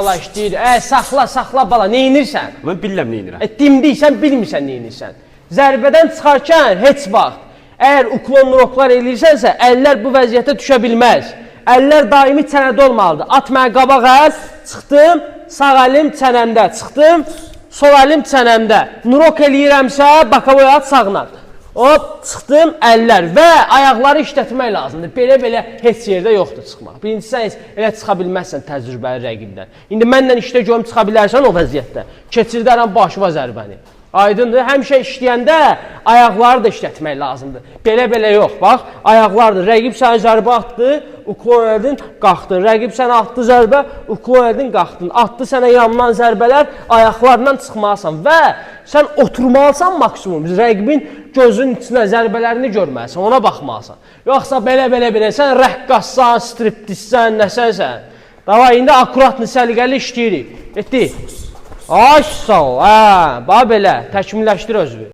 Allah işləyir. Saxla bala, neynirsən? Mən bilirəm neynirəm. Dimdiysən, bilmirsən neynirsən. Zərbədən çıxarkən heç vaxt, əgər uklon roklar eləyirsənsə, əllər bu vəziyyətə düşə bilməz. Əllər daimi çənədə olmalıdır. At mənə qabaq əl, çıxdım, sağ əlim çənəmdə, çıxdım, sol əlim çənəmdə. Nurok eləyirəmsə, bakavoy at sağla. Hop, çıxdım, əllər və ayaqları işlətmək lazımdır. Belə heç yerdə yoxdur çıxmaq. Birincisi, sən heç elə çıxa bilməzsən təcrübəli rəqibdən. İndi mənlə işdə görüm çıxa bilərsən o vəziyyətdə. Keçirdərəm başıma zərbəni. Aydındır, həmişə işləyəndə ayaqları da işlətmək lazımdır. Belə yox, bax, ayaqlardır. Rəqib sənə zərbə atdı, uklon edin, qalxdın. Rəqib sənə atdı zərbə, uklon edin, qalxdın. Atdı sənə yandan zərbələr, ayaqlarından çıxmalısan və sən oturmalısan maksimum. Rəqibin gözünün içinə zərbələrini görməlisən, ona baxmalısan. Yoxsa belə, sən rəqqassan, striptizsən, nəsənsən. Davay, indi akuratlı, səliqəli işləyirik. Etdi. Ay sağ ol, bax belə, təkmilləşdir özünü.